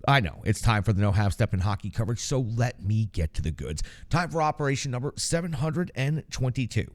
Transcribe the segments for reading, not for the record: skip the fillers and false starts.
I know, it's time for the No Half Step in Hockey coverage, so let me get to the goods. Time for operation number 722.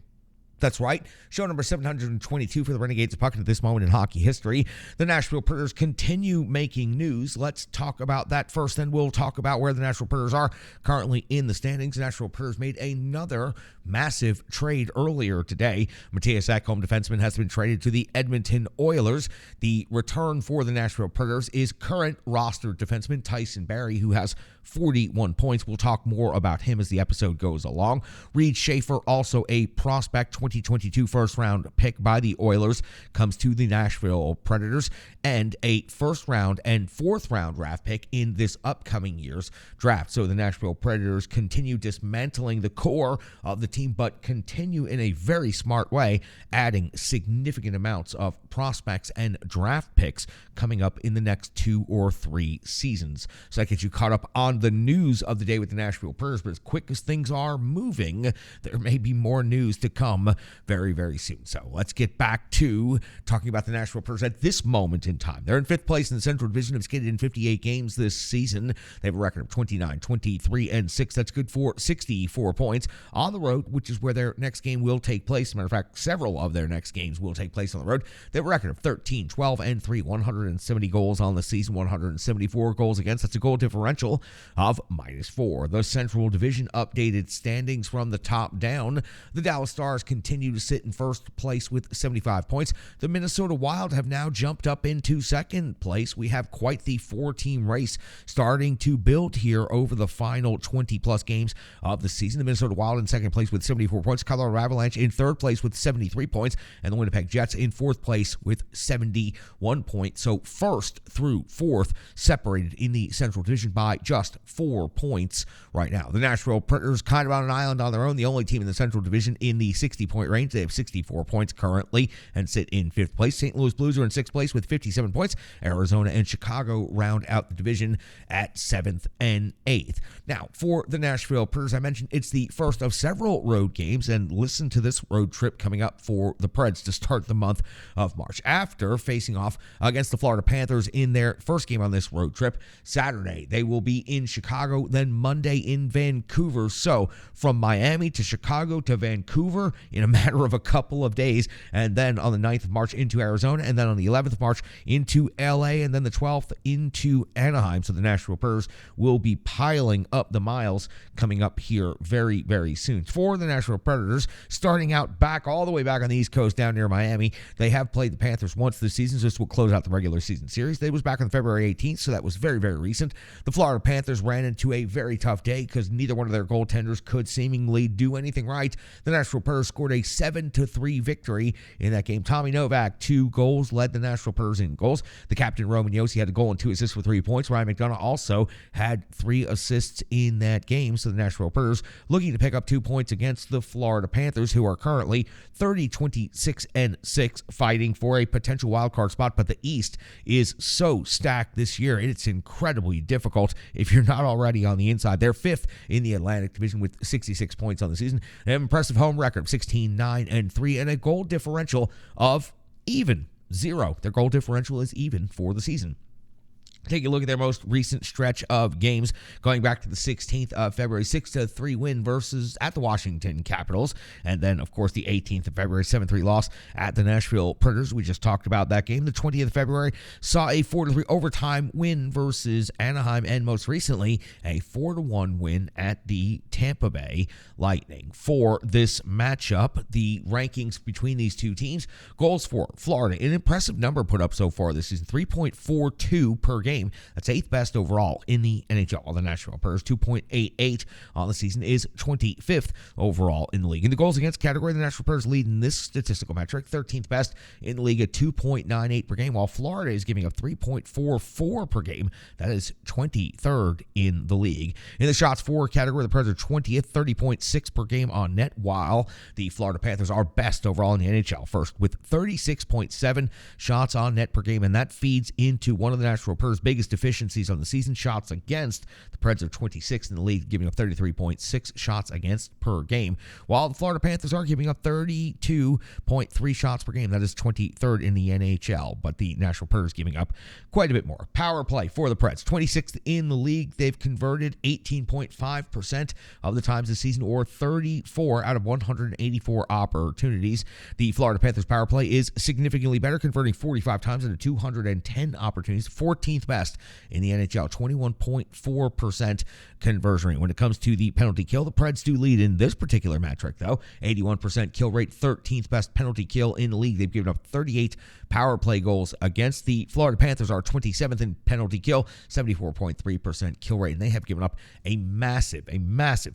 That's right, show number 722 for the Renegades of Puck at this moment in hockey history. The Nashville Predators continue making news. Let's talk about that first, then we'll talk about where the Nashville Predators are currently in the standings. The Nashville Predators made another massive trade earlier today. Matthias Ekholm, defenseman, has been traded to the Edmonton Oilers. The return for the Nashville Predators is current roster defenseman Tyson Barrie, who has 41 points. We'll talk more about him as the episode goes along. Reed Schaefer, also a prospect 2022 first-round pick by the Oilers, comes to the Nashville Predators, and a first-round and fourth-round draft pick in this upcoming year's draft. So the Nashville Predators continue dismantling the core of the team, but continue in a very smart way, adding significant amounts of prospects and draft picks coming up in the next 2 or 3 seasons. So that gets you caught up on the news of the day with the Nashville Predators, but as quick as things are moving, there may be more news to come very, very soon. So let's get back to talking about the Nashville Predators at this moment in time. They're in 5th place in the Central Division, have skated in 58 games this season. They have a record of 29, 23, and 6. That's good for 64 points on the road, which is where their next game will take place. As a matter of fact, several of their next games will take place on the road. They have a record of 13, 12, and 3, 170 goals on the season, 174 goals against. That's a goal differential of -4. The Central Division updated standings from the top down. The Dallas Stars continue to sit in first place with 75 points. The Minnesota Wild have now jumped up into second place. We have quite the 4-team race starting to build here over the final 20-plus games of the season. The Minnesota Wild in second place with 74 points. Colorado Avalanche in third place with 73 points. And the Winnipeg Jets in fourth place with 71 points. So first through fourth separated in the Central Division by just 4 points right now. The Nashville Predators kind of on an island on their own, the only team in the Central Division in the 60-point range. They have 64 points currently and sit in 5th place. St. Louis Blues are in 6th place with 57 points. Arizona and Chicago round out the division at 7th and 8th. Now, for the Nashville Predators, I mentioned it's the first of several road games, and listen to this road trip coming up for the Preds to start the month of March. After facing off against the Florida Panthers in their first game on this road trip, Saturday they will be in Chicago, then Monday in Vancouver. So from Miami to Chicago to Vancouver in a matter of a couple of days, and then on the 9th of March into Arizona, and then on the 11th of March into LA, and then the 12th into Anaheim. So the Nashville Predators will be piling up the miles coming up here very, very soon. For the Nashville Predators, starting out back all the way back on the East Coast down near Miami, they have played the Panthers once this season. So this will close out the regular season series. They was back on February 18th, so that was very, very recent. The Florida Panthers ran into a very tough day because neither one of their goaltenders could seemingly do anything right. The Nashville Predators scored a 7-3 victory in that game. Tommy Novak, 2 goals, led the Nashville Predators in goals. The captain, Roman Josi, had a goal and 2 assists for 3 points. Ryan McDonough also had 3 assists in that game. So the Nashville Predators looking to pick up 2 points against the Florida Panthers, who are currently 30-26-6, fighting for a potential wild card spot. But the East is so stacked this year, it's incredibly difficult if you're not already on the inside. They're 5th in the Atlantic Division with 66 points on the season. They have an impressive home record of 16-9-3 and a goal differential of even 0. Their goal differential is even for the season. Take a look at their most recent stretch of games going back to the 16th of February, 6-3 win versus at the Washington Capitals. And then, of course, the 18th of February, 7-3 loss at the Nashville Predators. We just talked about that game. The 20th of February saw a 4-3 overtime win versus Anaheim. And most recently, a 4-1 win at the Tampa Bay Lightning. For this matchup, the rankings between these two teams, goals for Florida, an impressive number put up so far this season, 3.42 per game. That's 8th best overall in the NHL. While the Nashville Predators 2.88 on the season is 25th overall in the league. In the goals against category, the Nashville Predators lead in this statistical metric, 13th best in the league at 2.98 per game, while Florida is giving up 3.44 per game. That is 23rd in the league. In the shots for category, the Predators are 20th, 30.6 per game on net, while the Florida Panthers are best overall in the NHL, first with 36.7 shots on net per game, and that feeds into one of the Nashville Predators Predators' biggest deficiencies on the season, shots against. The Preds are 26th in the league, giving up 33.6 shots against per game, while the Florida Panthers are giving up 32.3 shots per game. That is 23rd in the NHL, but the Nashville Predators giving up quite a bit more. Power play for the Preds, 26th in the league. They've converted 18.5% of the times this season, or 34 out of 184 opportunities. The Florida Panthers power play is significantly better, converting 45 times into 210 opportunities, 14th best in the NHL, 21.4% conversion rate. When it comes to the penalty kill, the Preds do lead in this particular metric, though. 81% kill rate, 13th best penalty kill in the league. They've given up 38 power play goals against. The Florida Panthers are 27th in penalty kill, 74.3% kill rate, and they have given up a massive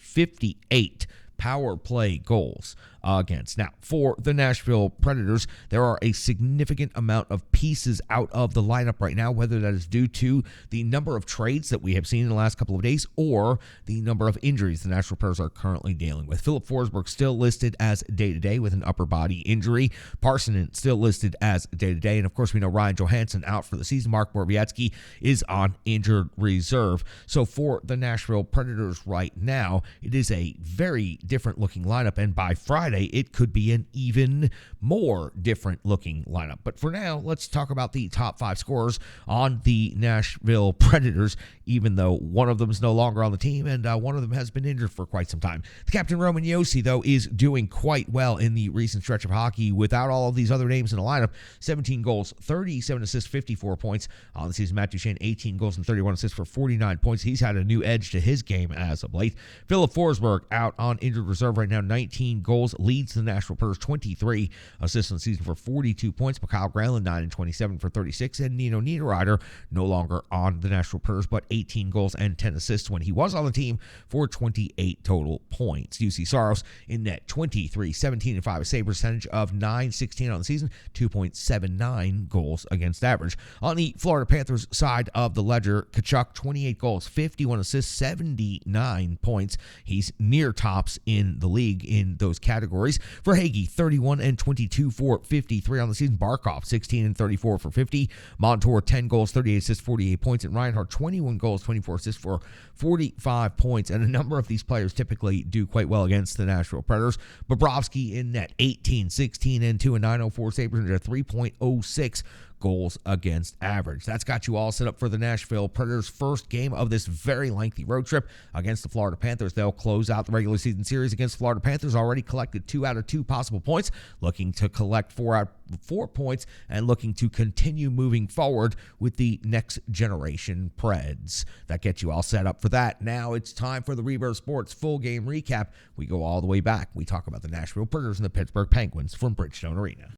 58 power play goals against. Now, for the Nashville Predators, there are a significant amount of pieces out of the lineup right now, whether that is due to the number of trades that we have seen in the last couple of days or the number of injuries the Nashville Predators are currently dealing with. Philip Forsberg still listed as day-to-day with an upper body injury. Parsonen still listed as day-to-day. And, of course, we know Ryan Johansson out for the season. Mark Borowiecki is on injured reserve. So for the Nashville Predators right now, it is a very different-looking lineup. And by Friday, it could be an even more different-looking lineup. But for now, let's talk about the top 5 scorers on the Nashville Predators, even though one of them is no longer on the team and one of them has been injured for quite some time. The captain, Roman Josi, though, is doing quite well in the recent stretch of hockey without all of these other names in the lineup. 17 goals, 37 assists, 54 points on the season. Matt Duchene, 18 goals and 31 assists for 49 points. He's had a new edge to his game as of late. Philip Forsberg out on injured reserve right now, 19 goals, leads the Nashville Predators, 23 assists in the season for 42 points. Mikhail Granlund, 9 and 27 for 36, and Nino Niederreiter no longer on the Nashville Predators, but 18 goals and 10 assists when he was on the team for 28 total points. UC Saros in net, 23, 17 and 5, a save percentage of .916 on the season, 2.79 goals against average. On the Florida Panthers side of the ledger, Tkachuk, 28 goals, 51 assists, 79 points. He's near tops in the league in those categories. For Hagee, 31 and 22 for 53 on the season. Barkov, 16 and 34 for 50. Montour, 10 goals, 38 assists, 48 points. And Reinhart, 21 goals, 24 assists for 45 points. And a number of these players typically do quite well against the Nashville Predators. Bobrovsky in net, 18, 16 and 2 and 904 save percentage, 3.06 goals against average. That's got you all set up for the Nashville Predators' first game of this very lengthy road trip against the Florida Panthers. They'll close out the regular season series against Florida Panthers. Already collected 2 out of 2 possible points, looking to collect 4 out of 4 points and looking to continue moving forward with the next generation Preds. That gets you all set up for that. Now it's time for the Rebirth Sports full game recap. We go all the way back. We talk about the Nashville Predators and the Pittsburgh Penguins from Bridgestone Arena.